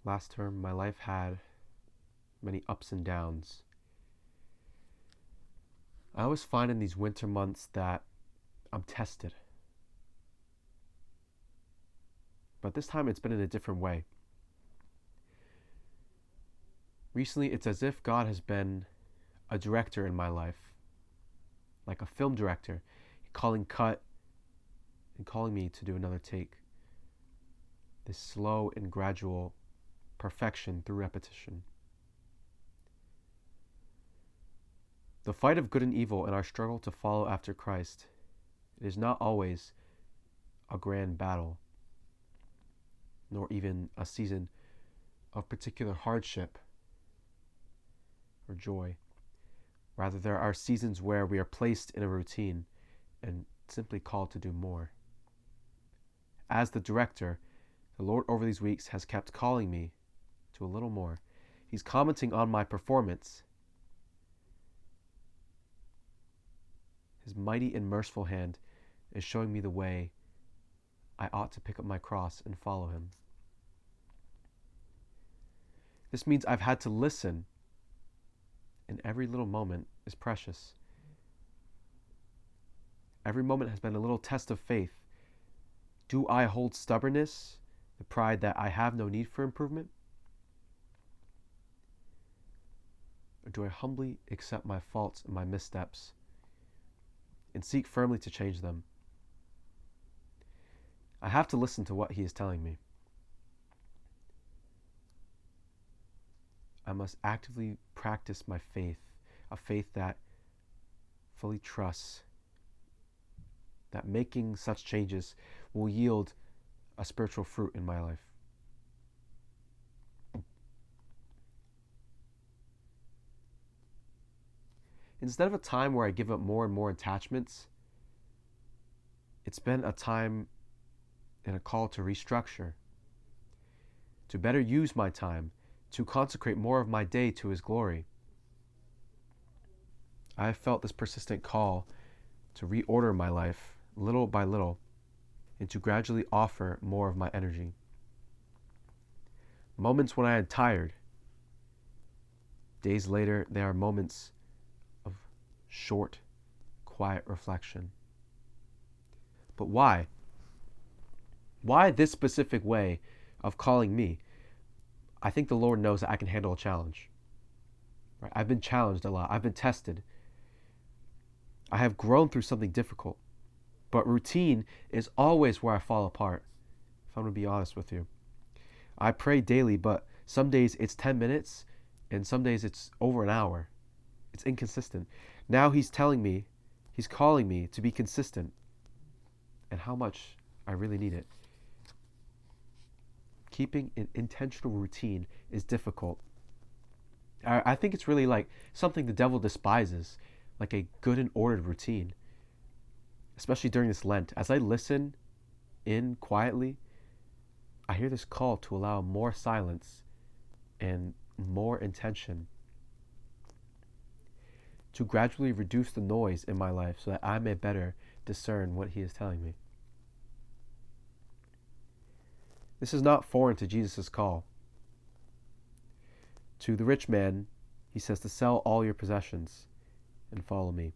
Last term, my life had many ups and downs. I always find in these winter months that I'm tested. But this time it's been in a different way. Recently, it's as if God has been a director in my life, like a film director, calling cut and calling me to do another take. This slow and gradual perfection through repetition. The fight of good and evil and our struggle to follow after Christ, it is not always a grand battle, nor even a season of particular hardship or joy. Rather, there are seasons where we are placed in a routine and simply called to do more. As the director, the Lord over these weeks has kept calling me to a little more. He's commenting on my performance. His mighty and merciful hand is showing me the way I ought to pick up my cross and follow him. This means I've had to listen, and every little moment is precious. Every moment has been a little test of faith. Do I hold stubbornness, the pride that I have no need for improvement? Or do I humbly accept my faults and my missteps and seek firmly to change them? I have to listen to what he is telling me. I must actively practice my faith, a faith that fully trusts that making such changes will yield a spiritual fruit in my life. Instead of a time where I give up more and more attachments, it's been a time and a call to restructure, to better use my time, to consecrate more of my day to his glory. I have felt this persistent call to reorder my life little by little and to gradually offer more of my energy. Moments when I am tired, days later, they are moments of short, quiet reflection. But why? Why this specific way of calling me? I think the Lord knows that I can handle a challenge. Right? I've been challenged a lot. I've been tested. I have grown through something difficult. But routine is always where I fall apart, if I'm going to be honest with you. I pray daily, but some days it's 10 minutes, and some days it's over an hour. It's inconsistent. Now he's telling me, he's calling me to be consistent, and how much I really need it. Keeping an intentional routine is difficult. I think it's really like something the devil despises, like a good and ordered routine. Especially during this Lent, as I listen in quietly, I hear this call to allow more silence and more intention, to gradually reduce the noise in my life so that I may better discern what he is telling me. This is not foreign to Jesus' call. To the rich man, he says to sell all your possessions and follow me.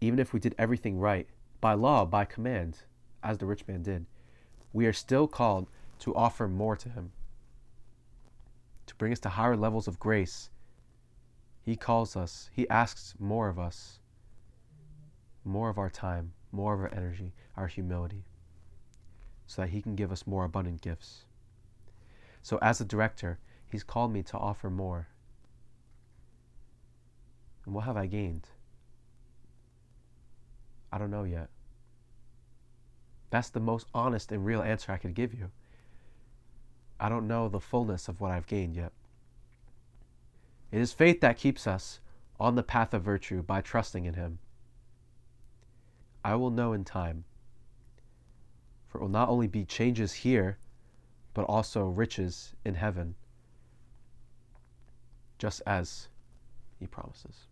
Even if we did everything right, by law, by command, as the rich man did, we are still called to offer more to him, to bring us to higher levels of grace. He calls us, he asks more of us, more of our time, more of our energy, our humility, so that he can give us more abundant gifts. So as a director, he's called me to offer more. And what have I gained? I don't know yet. That's the most honest and real answer I could give you. I don't know the fullness of what I've gained yet. It is faith that keeps us on the path of virtue by trusting in him. I will know in time, for it will not only be changes here, but also riches in heaven, just as he promises.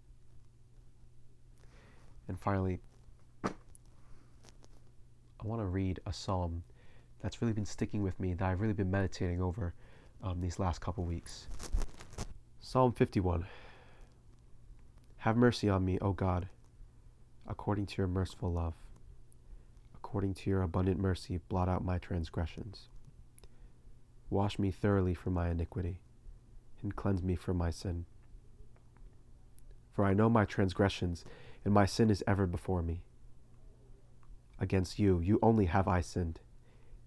And finally, I want to read a psalm that's really been sticking with me, that I've really been meditating over these last couple weeks. Psalm 51. Have mercy on me, O God, according to your merciful love. According to your abundant mercy, blot out my transgressions. Wash me thoroughly from my iniquity, and cleanse me from my sin. For I know my transgressions, and my sin is ever before me. Against you, you only have I sinned,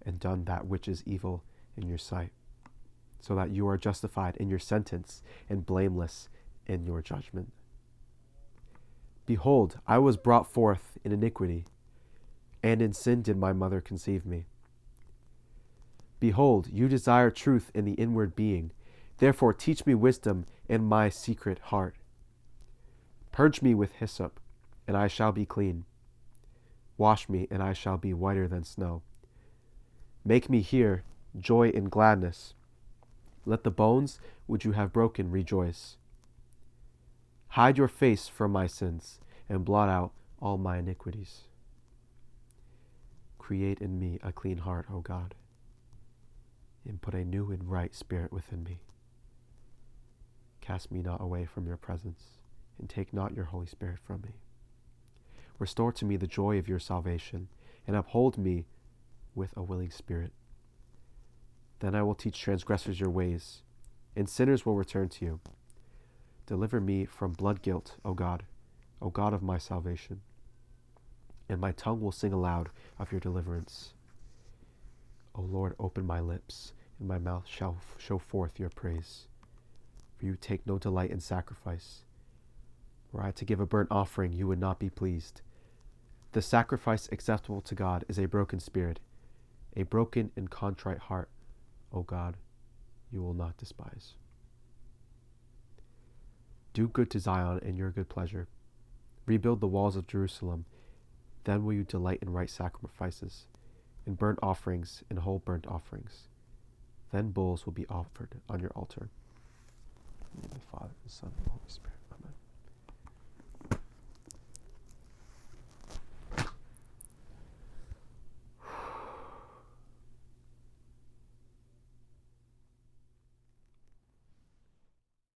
and done that which is evil in your sight, so that you are justified in your sentence, and blameless in your judgment. Behold, I was brought forth in iniquity, and in sin did my mother conceive me. Behold, you desire truth in the inward being. Therefore teach me wisdom in my secret heart. Purge me with hyssop, and I shall be clean. Wash me, and I shall be whiter than snow. Make me hear joy and gladness. Let the bones which you have broken rejoice. Hide your face from my sins, and blot out all my iniquities. Create in me a clean heart, O God, and put a new and right spirit within me. Cast me not away from your presence, and take not your Holy Spirit from me. Restore to me the joy of your salvation, and uphold me with a willing spirit. Then I will teach transgressors your ways, and sinners will return to you. Deliver me from blood guilt, O God of my salvation, and my tongue will sing aloud of your deliverance. O Lord, open my lips, and my mouth shall show forth your praise. For you take no delight in sacrifice. Were I to give a burnt offering, you would not be pleased. The sacrifice acceptable to God is a broken spirit, a broken and contrite heart, O God, you will not despise. Do good to Zion in your good pleasure. Rebuild the walls of Jerusalem. Then will you delight in right sacrifices, in burnt offerings and whole burnt offerings. Then bulls will be offered on your altar. In the name of the Father, the Son, and the Holy Spirit.